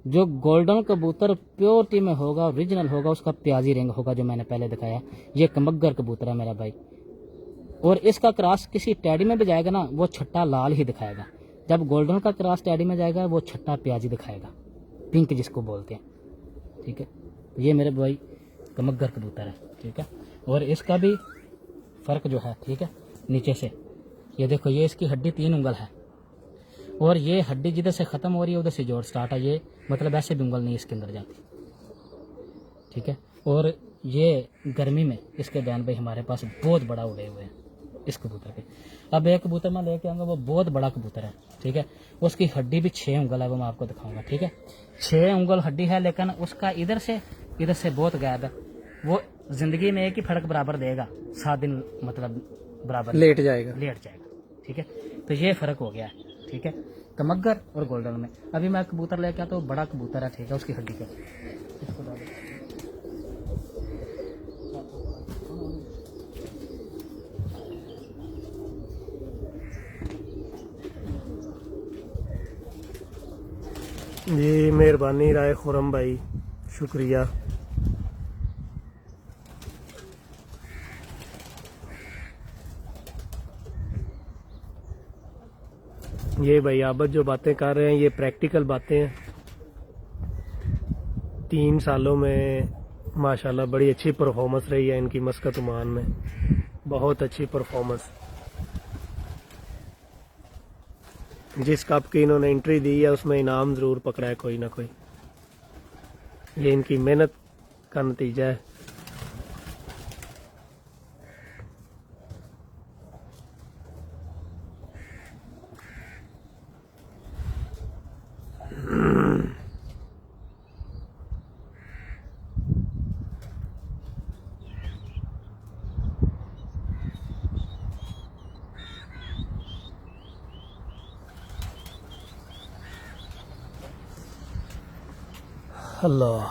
जो गोल्डन कबूतर प्योरिटी में होगा, ओरिजिनल होगा, उसका प्याजी रिंग होगा जो मैंने पहले दिखाया। ये कमग्गर कबूतर है मेरा भाई, और इसका क्रॉस किसी टैडी में भी जाएगा ना वो छट्टा लाल ही दिखाएगा। जब गोल्डन का क्रॉस टैडी में जाएगा वो छट्टा प्याजी दिखाएगा, पिंक जिसको बोलते हैं। ठीक है, तो ये मेरे भाई कमग्गर कबूतर है। ठीक है, और इसका भी फर्क जो है, ठीक है, नीचे से ये देखो, ये इसकी हड्डी 3 उंगल है, और ये हड्डी जिधर से खत्म हो रही है उधर से जोड़ स्टार्ट है। ये मतलब ऐसे भी उंगल नहीं इसके अंदर जाती। ठीक है, और ये गर्मी में इसके बैन भाई हमारे पास बहुत बड़ा उड़े हुए हैं इस कबूतर के। अब एक कबूतर मैं लेके आऊँगा, वो बहुत बड़ा कबूतर है। ठीक है, उसकी हड्डी भी 6 उंगल है, वो मैं आपको दिखाऊंगा। ठीक है, 6 उंगल हड्डी है, लेकिन उसका इधर से बहुत गैप है। वो जिंदगी में एक ही फड़क बराबर देगा, 7 दिन मतलब बराबर लेट जाएगा। ठीक है, तो ये फर्क हो गया है। ठीक है, कमग्गर और गोल्डन में। अभी मैं कबूतर लेके आता हूँ, बड़ा कबूतर है। ठीक है, उसकी हड्डी का इसको डालो। जी मेहरबानी राय खुरम भाई, शुक्रिया। ये भाई आबद जो बातें कर रहे हैं ये प्रैक्टिकल बातें हैं। 3 सालों में माशाल्लाह बड़ी अच्छी परफॉर्मेंस रही है इनकी मस्कत ओमान में, बहुत अच्छी परफॉर्मेंस। जिस कप की इन्होंने एंट्री दी है उसमें इनाम ज़रूर पकड़ा है कोई ना कोई। ये इनकी मेहनत का नतीजा है। अल्लाह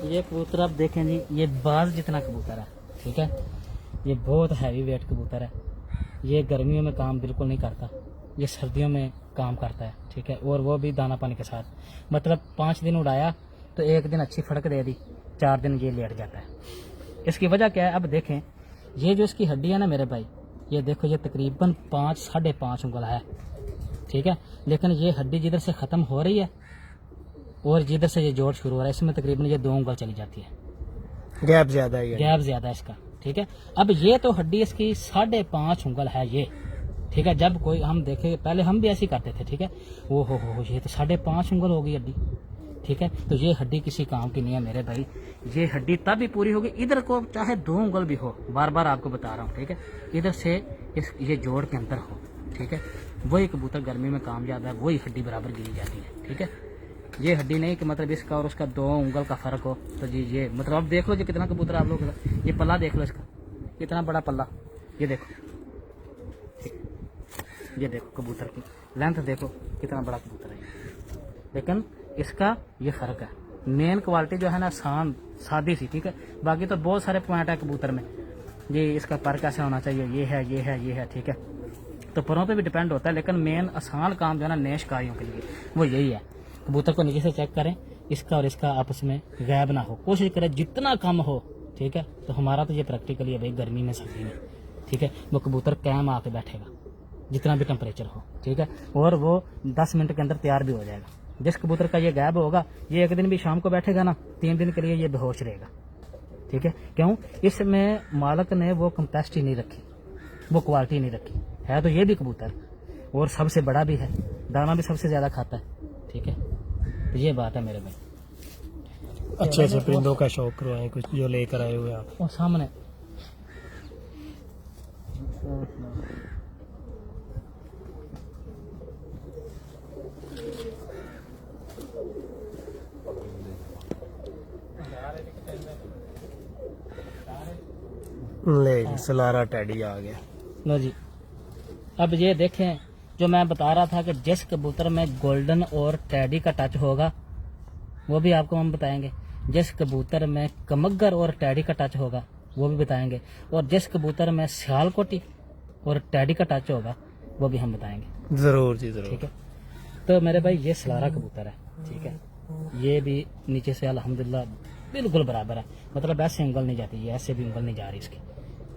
ये कबूतर आप देखें जी, ये बाज जितना कबूतर है। ठीक है, ये बहुत हैवी वेट कबूतर है। ये गर्मियों में काम बिल्कुल नहीं करता, ये सर्दियों में काम करता है। ठीक है, और वो भी दाना पानी के साथ। मतलब 5 दिन उड़ाया तो 1 दिन अच्छी फड़क दे दी, 4 दिन ये लेट जाता है। इसकी वजह क्या है, अब देखें, ये जो इसकी हड्डी है ना मेरे भाई, ये देखो, ये तकरीबन 5-5.5 उंगल है। ठीक है, लेकिन ये हड्डी जिधर से ख़त्म हो रही है और जिधर से ये जोड़ शुरू हो रहा है, इसमें तकरीबन ये 2 उंगल चली जाती है। गैप ज्यादा है, गैप ज्यादा है इसका। ठीक है, अब ये तो हड्डी इसकी 5.5 उंगल है ये। ठीक है, जब कोई हम देखे, पहले हम भी ऐसे ही करते थे। ठीक है, वो हो ये तो 5.5 उंगल होगी हड्डी। ठीक है, तो ये हड्डी किसी काम की नहीं है मेरे भाई। ये हड्डी तब भी पूरी होगी, इधर को चाहे 2 उंगल भी हो, बार बार आपको बता रहा हूँ। ठीक है, इधर से ये जोड़ के अंदर हो। ठीक है, वही कबूतर गर्मी में काम ज्यादा है, वही हड्डी बराबर गिरी जाती है। ठीक है, ये हड्डी नहीं कि मतलब इसका और उसका 2 उंगल का फर्क हो। तो जी ये मतलब अब देख लो जी कितना कबूतर आप लोग, ये पल्ला देख लो इसका, इतना बड़ा पल्ला, ये देखो, ये देखो कबूतर की लेंथ देखो कितना बड़ा कबूतर है। लेकिन इसका ये फर्क है, मेन क्वालिटी जो है ना आसान सादी सी, ठीक है। बाकी तो बहुत सारे पॉइंट है कबूतर में, ये इसका पर कैसे होना चाहिए, ये है ये है ये है, ठीक है। तो परों पे भी डिपेंड होता है, लेकिन मेन आसान काम जो है ना नए शिकारियों के लिए वो यही है। कबूतर को नीचे से चेक करें, इसका और इसका आपस में गैप ना हो, कोशिश करें जितना कम हो, ठीक है। तो हमारा तो ये प्रैक्टिकली है भाई, गर्मी में सर्दी में, ठीक है, वो कबूतर कैम आके बैठेगा जितना भी टेम्परेचर हो, ठीक है, और वो 10 मिनट के अंदर तैयार भी हो जाएगा। जिस कबूतर का ये गैप होगा, ये एक दिन भी शाम को बैठेगा ना, 3 दिन के लिए ये बेहोश रहेगा, ठीक है। क्यों? इसमें मालक ने वो कैपेसिटी नहीं रखी, वो क्वालिटी नहीं रखी है। तो ये भी कबूतर और सबसे बड़ा भी है, दाना भी सबसे ज्यादा खाता है, ठीक है। तो ये बात है मेरे भाई। अच्छे अच्छे परिंदों का शौक करवाएं कुछ जो लेकर आए हुए आप। और सामने ले जी, सलारा टैडी आ गया। लो जी, अब ये देखें जो मैं बता रहा था कि जिस कबूतर में गोल्डन और टैडी का टच होगा वो भी आपको हम बताएंगे, जिस कबूतर में कमगर और टैडी का टच होगा वो भी बताएंगे, और जिस कबूतर में सियालकोटी और टैडी का टच होगा वो भी हम बताएंगे, जरूर जी जरूर। ठीक है। तो मेरे भाई ये सलारा कबूतर है, ठीक है। ये भी नीचे से अल्हम्दुलिल्लाह बिल्कुल बराबर है, मतलब ऐसे उंगल नहीं जाती, ये ऐसे भी उंगल नहीं जा रही इसकी,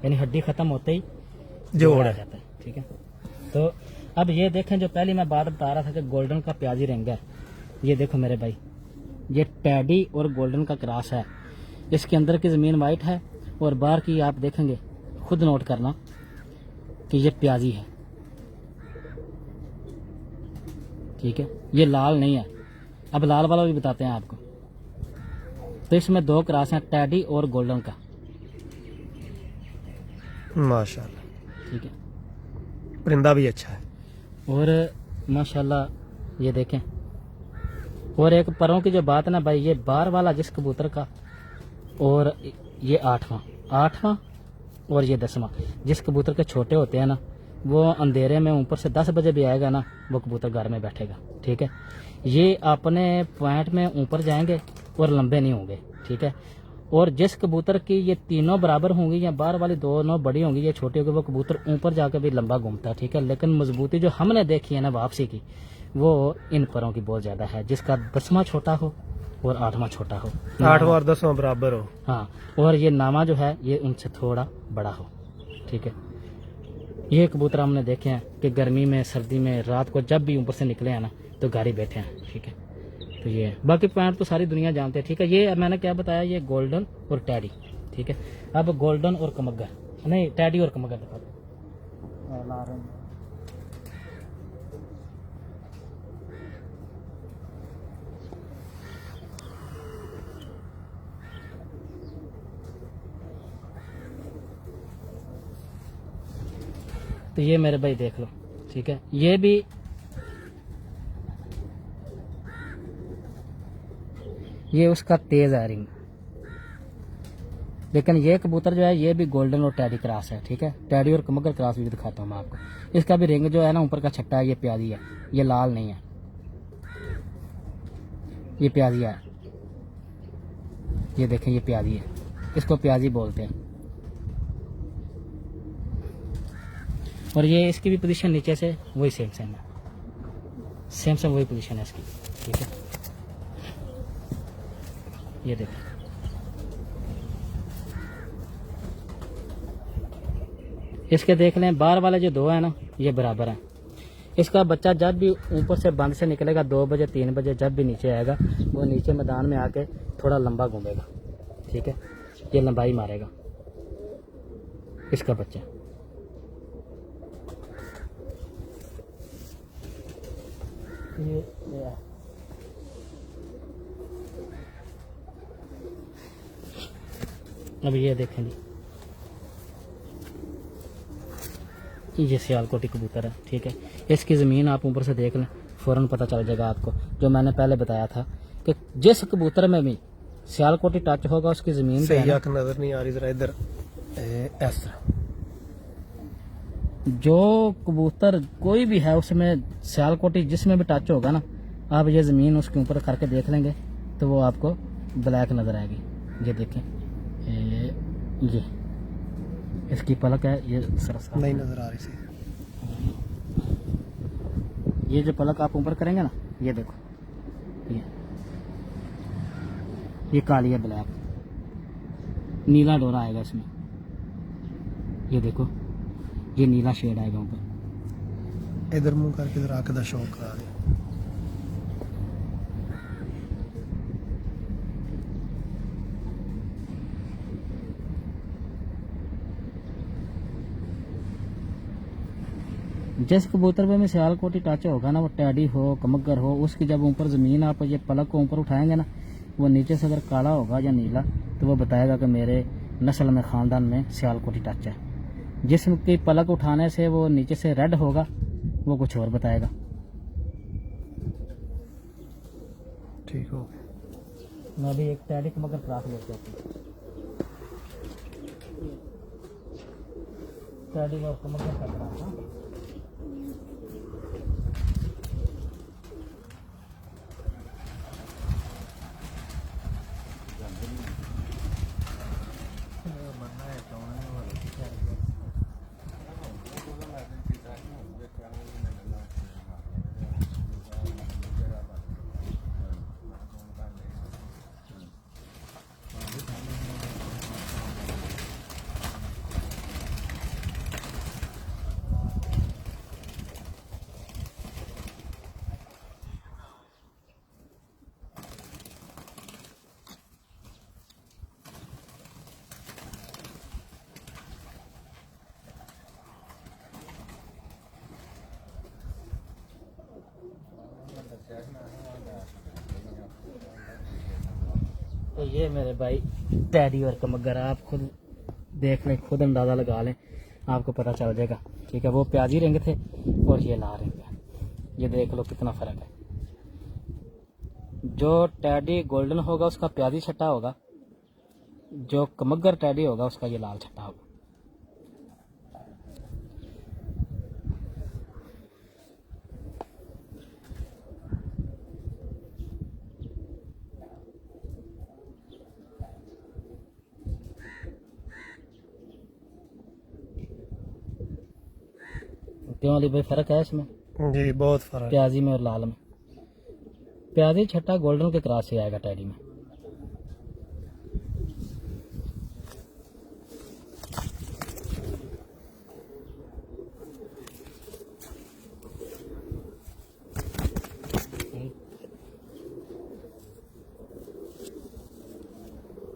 यानी हड्डी खत्म होते ही जोड़ आ जाता है, ठीक है। तो अब ये देखें, जो पहले मैं बात बता रहा था कि गोल्डन का प्याजी रंग है, ये देखो मेरे भाई, ये टैडी और गोल्डन का क्रॉस है। इसके अंदर की ज़मीन वाइट है और बाहर की आप देखेंगे, खुद नोट करना कि ये प्याजी है, ठीक है, ये लाल नहीं है। अब लाल वाला भी बताते हैं आपको। तो इसमें 2 क्रॉस हैं, टैडी और गोल्डन का, माशाल्लाह, ठीक है। परिंदा भी अच्छा है। और माशाल्लाह ये देखें, और एक परों की जो बात है ना भाई, ये 12 वाला जिस कबूतर का, और ये 8वां और ये 10वां, जिस कबूतर के छोटे होते हैं ना, वो अंधेरे में ऊपर से 10 बजे भी आएगा ना, वो कबूतर घर में बैठेगा, ठीक है। ये अपने पॉइंट में ऊपर जाएंगे और लंबे नहीं होंगे, ठीक है। और जिस कबूतर की ये तीनों बराबर होंगी, या 12 वाली दोनों बड़ी होंगी, ये छोटी होगी, वो कबूतर ऊपर जाकर भी लंबा घूमता है, ठीक है। लेकिन मजबूती जो हमने देखी है ना वापसी की, वो इन परों की बहुत ज्यादा है, जिसका 10वां छोटा हो और 8वां छोटा हो, 8वां और 10वां बराबर हो। हाँ, और ये नामा जो है ये उनसे थोड़ा बड़ा हो, ठीक है। ये कबूतर हमने देखे हैं कि गर्मी में सर्दी में रात को जब भी ऊपर से निकले हैं ना, तो गाड़ी बैठे हैं, ठीक है। तो ये है। बाकी पॉइंट तो सारी दुनिया जानते हैं, ठीक है। ये मैंने क्या बताया, ये गोल्डन और टैडी, ठीक है। अब गोल्डन और कमगर, नहीं टैडी और कमगर दिखा दो। तो ये मेरे भाई देख लो, ठीक है। ये भी ये उसका तेज है रिंग, लेकिन ये कबूतर जो है ये भी गोल्डन और टैडी क्रॉस है, ठीक है। टैडी और कमगर क्रॉस भी दिखाता हूँ मैं आपको। इसका भी रिंग जो है ना ऊपर का छट्टा है, ये प्याजी है, ये लाल नहीं है, ये प्याजी है, ये देखें ये प्याजी है, इसको प्याजी बोलते हैं। और ये इसकी भी पोजीशन नीचे से वही सेम है, सेम वही पोजीशन है इसकी, ठीक है। ये देखो, इसके देख लें 12 वाले जो 2 है ना, ये बराबर है। इसका बच्चा जब भी ऊपर से बंद से निकलेगा 2 बजे 3 बजे, जब भी नीचे आएगा, वो नीचे मैदान में आके थोड़ा लंबा घूमेगा, ठीक है। ये लंबाई मारेगा इसका बच्चा। ये अब ये देखें जी, ये सियालकोटी कबूतर है, ठीक है। इसकी ज़मीन आप ऊपर से देख लें, फ़ौरन पता चल जाएगा आपको। जो मैंने पहले बताया था कि जिस कबूतर में भी सियालकोटी टच होगा, उसकी ज़मीन सही आँख नजर नहीं आ रही, जरा इधर इस तरह जो कबूतर कोई भी है उसमें सियालकोटी जिसमें भी टच होगा ना, आप ये ज़मीन उसके ऊपर करके देख लेंगे तो वो आपको ब्लैक नज़र आएगी। ये देखें, ये इसकी पलक है, ये सरसा नहीं नजर आ रही सी। ये जो पलक आप ऊपर करेंगे ना, ये देखो, ये काली है, ब्लैक नीला डोरा आएगा इसमें। ये देखो, ये नीला शेड आएगा ऊपर। इधर मुंह करके इधर आके दा शौक करा दे। जिस कबूतर पे में सियालकोटी टाचा होगा ना, वो टैडी हो कमगर हो, उसकी जब ऊपर ज़मीन आप ये पलक को ऊपर उठाएंगे ना, वो नीचे से अगर काला होगा या नीला तो वो बताएगा कि मेरे नस्ल में ख़ानदान में सियालकोटी टाचा है। जिसकी पलक उठाने से वो नीचे से रेड होगा, वो कुछ और बताएगा। ठीक हो गया। मैं अभी एक टैडी कमगर क्रॉस लेके आती हूँ। टैडी और कमगर का क्रॉस, हाँ। तो ये मेरे भाई टैडी और कमगर, आप खुद देख लें, खुद अंदाज़ा लगा लें, आपको पता चल जाएगा। ठीक है, वो प्याजी रंग थे और ये लाल रंग है। ये देख लो कितना फ़र्क है। जो टैडी गोल्डन होगा उसका प्याजी छट्टा होगा, जो कमगर टैडी होगा उसका ये लाल छट्टा होगा। क्यों अली भाई, फ़र्क है इसमें जी बहुत फर्क है। प्याजी में और लाल में। प्याजी छट्टा गोल्डन के क्रॉस से आएगा टैडी में।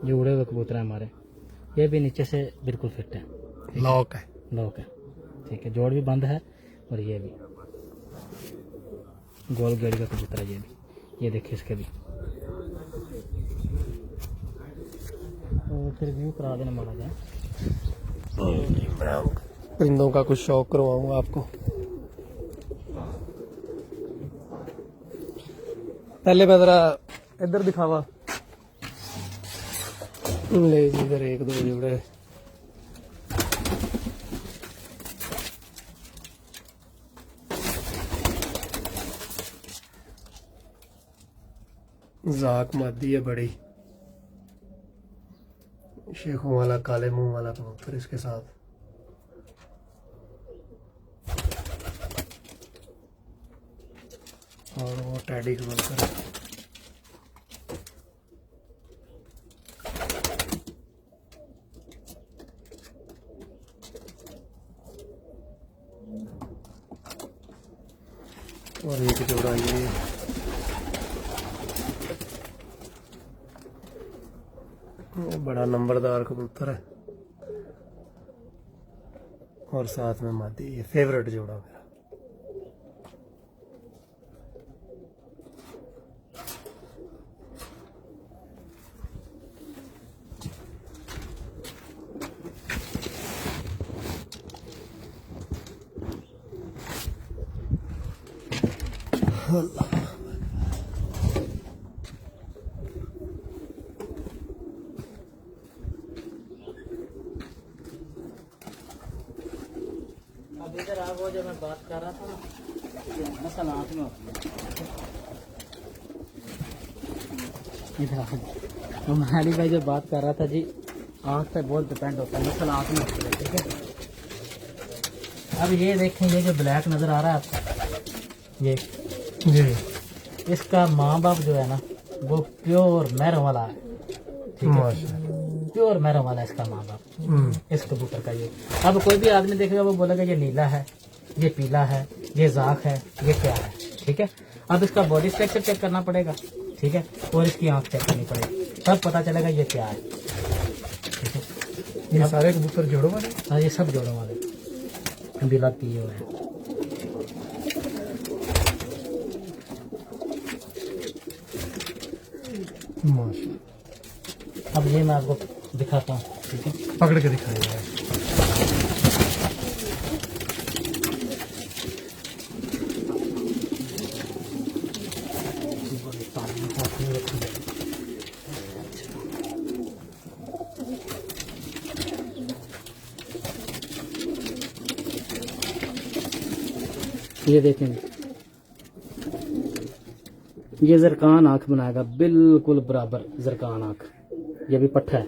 ये उड़े हुए कबूतर हैं हमारे, ये भी नीचे से बिल्कुल फिट है, लॉक है। लॉक है। ठीक है, जोड़ भी बंद है और ये भी गोल गेड़ी का कबूतर है। ये भी, ये देखिए इसके भी। तो फिर व्यू करा देना मारा जाए। परिंदों का कुछ शौक करवाऊंगा आपको। पहले मैं जरा इधर दिखावा ले जी, इधर एक दो जोड़े जाक मादी है बड़ी, शेखों वाला काले मुंह वाला कबूतर इसके साथ। और वो टैडी कबूतर है। और एक जोड़ा ये बड़ा नंबरदार कबूतर है और साथ में मादी, ये फेवरेट जोड़ा मेरा। जो मैं बात कर रहा था ना, ये नस्ल आँख में होती है। इधर आओ। तो महाली भाई जो बात कर रहा था जी, आँख पे बहुत डिपेंड होता है, नस्ल आँख में होती है। ठीक है, अब ये देखें, ये जो ब्लैक नज़र आ रहा है आपको, ये जी इसका माँ बाप जो है ना वो प्योर मैरों वाला है। ठीक है, माशाल्लाह। प्योर मैरों वाला है इसका माँ बाप, इस कबूतर का। ये अब कोई भी आदमी देखेगा वो बोलेगा ये नीला है, ये पीला है, ये जाख है, ये क्या है। ठीक है, अब इसका बॉडी स्ट्रक्चर चेक करना पड़ेगा। ठीक है, और इसकी आँख चेक करनी पड़ेगी, तब पता चलेगा ये क्या है। ठीक है, ये सारे कबूतर जोड़ों वाले? हाँ, ये सब जोड़ों वाले बिला किए हुए हैं। माशाल्लाह। अब ये मैं आपको दिखाता हूँ। ठीक है, पकड़ के दिखाइए। ये देखें, ये जरकान आँख बनाएगा, बिल्कुल बराबर जरकान आँख। ये भी पट्ठा है,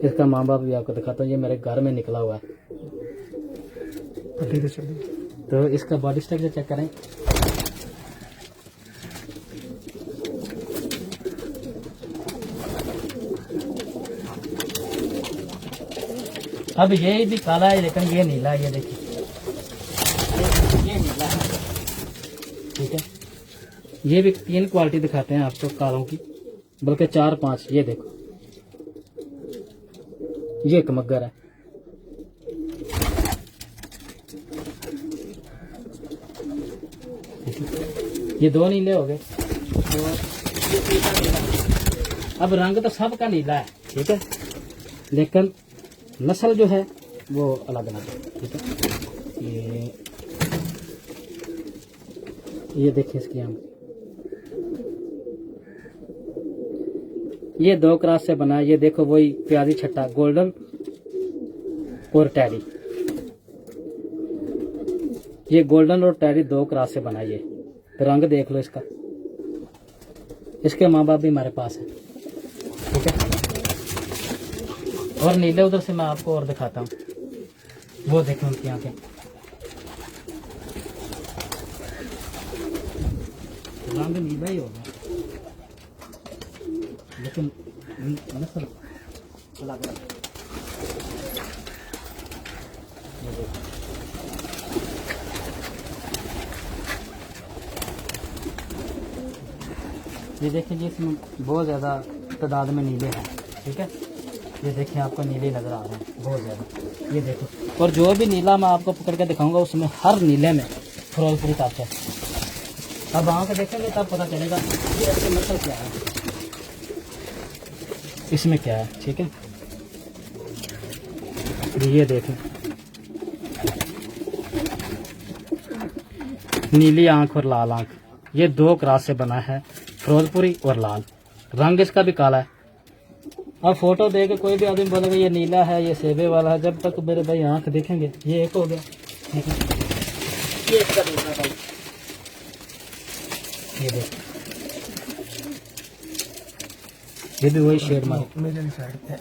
इसका माँ बाप भी आपको दिखाता हूँ। ये मेरे घर में निकला हुआ है। पट्टी तो चलिए। तो इसका बॉडी स्ट्रक्चर चेक करें। अब ये भी काला है, लेकिन ये नीला है। ये देखिए, ये नीला है। ठीक है, ये भी 3 क्वालिटी दिखाते हैं आपको कालों की, बल्कि 4-5। ये देखो, ये एक मग्गर है। ये 2 नीले हो गए, और ये तीसरा नीला। अब रंग तो सबका नीला है। ठीक है, लेकिन नस्ल जो है वो अलग अलग है। ठीक है, ये देखिए इसकी आँख, ये 2 क्रॉस से बना है। ये देखो वही प्याजी छट्टा, गोल्डन और टैडी। ये गोल्डन और टैडी 2 क्रॉस से बना है। ये रंग देख लो इसका। इसके माँ बाप भी हमारे पास है। ठीक है, और नीले उधर से मैं आपको और दिखाता हूँ, वो देखें उनकी आंखें। रंग नीला ही होगा, लेकिन नस्ल अलग अलग। ये देखिए जी, इसमें बहुत ज़्यादा तादाद में नीले हैं। ठीक है, ये देखिए आपको नीले नज़र आ रहे हैं बहुत ज़्यादा। ये देखो, और जो भी नीला मैं आपको पकड़ के दिखाऊंगा उसमें हर नीले में फिरोजपुरी ताज है। अब आँख देखेंगे तब पता चलेगा ये इसकी नस्ल क्या है, इसमें क्या है। ठीक है, ये देखें, नीली आँख और लाल आँख, ये 2 क्रॉस से बना है, फिरोजपुरी और लाल। रंग इसका भी काला है। अब फोटो दे के कोई भी आदमी बोलेगा ये नीला है, ये सेबे वाला है, जब तक मेरे भाई आँख देखेंगे। ये एक हो गया। ठीक है, ये इसका दूसरा टाइप, ये देख, ये भी वही शेड मार। मेरे साइड पे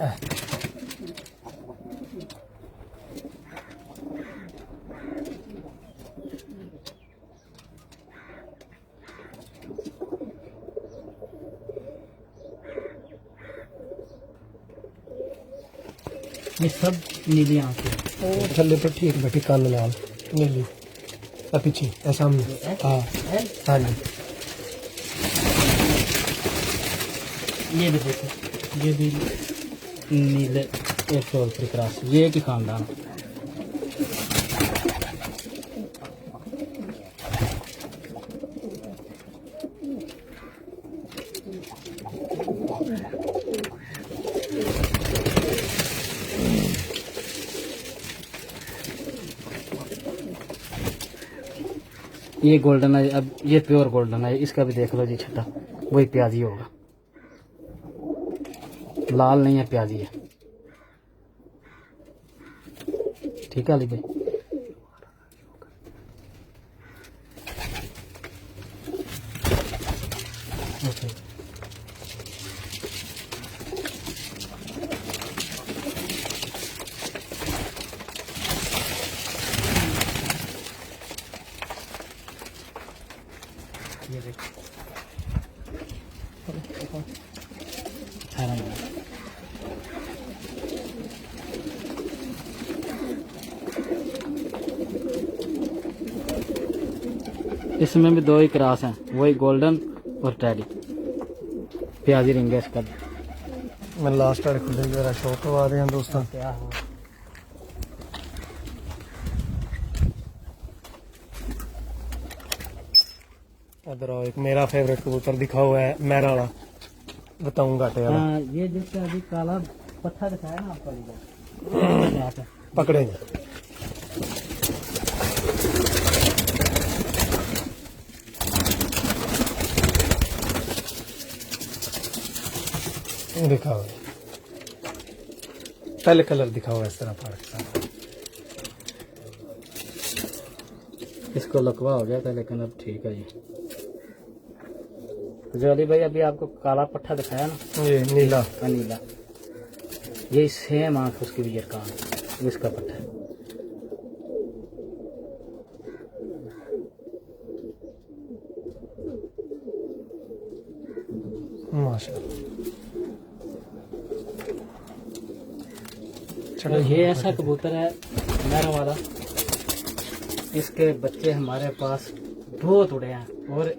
ये सब नीली आँखें। थल्ले पे ठीक बैठी, कान लाल नीली, पीछे ऐ सामने। हाँ हाँ जी, ये भी देखो, ये भी नीले एक फिरोजपुरी क्रॉस, ये एक ही खानदान। ये गोल्डन है, अब ये प्योर गोल्डन है। इसका भी देख लो जी छठा, वही प्याजी होगा, लाल नहीं है, प्याजी है। ठीक है अली भाई, ये देखो 18 में। इसमें भी 2 ही क्रॉस हैं, वही गोल्डन और टैडी। प्याजी रिंग है इसका। मैं लास्ट वाले खुले जरा शो करवा दें दोस्तों। क्या हो इधर आओ, एक मेरा फेवरेट कबूतर दिखा हुआ है मेरा वाला, बताऊंगा वाला। हाँ, ये जिसका अभी काला पत्थर दिखाया ना आपको, पकड़ेंगे। दिखा हुआ पहले कलर दिखा हुआ इस तरह फाड़ के साथ। इसको लकवा हो गया था लेकिन अब ठीक है। ये तो जो अली भाई अभी आपको काला पट्टा दिखाया ना, ये नीला नीला, ये सेम आंख उसकी भी का इसका पट्टा है। माशाल्लाह। तो ये ऐसा कबूतर है मेरा वाला, इसके बच्चे हमारे पास बहुत उड़े हैं और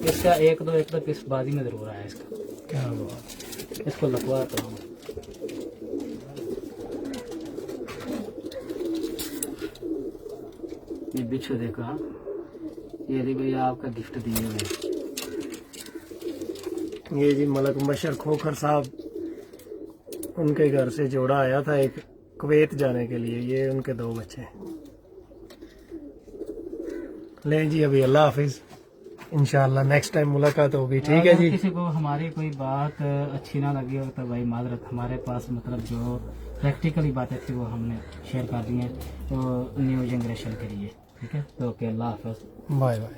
इसका एक दो पीस बाजी में जरूर आया इसका। क्या बात। इसको लकवा तो ये बिच्छू देखो। हाँ, ये अली भैया आपका गिफ्ट दिए हुए। ये जी मलक बशर खोखर साहब, उनके घर से जोड़ा आया था एक कुवैत जाने के लिए। ये उनके 2 बच्चे। ले जी अभी अल्लाह हाफिज, इंशाल्लाह नेक्स्ट टाइम मुलाकात होगी। ठीक है अगर जी। किसी को हमारी कोई बात अच्छी ना लगी हो तो भाई माजरत, हमारे पास मतलब जो प्रैक्टिकली बातें थी वो हमने शेयर कर दी हैं तो न्यू जनरेशन के लिए। ठीक है, तो ओके, अल्लाह हाफिज, बाय बाय।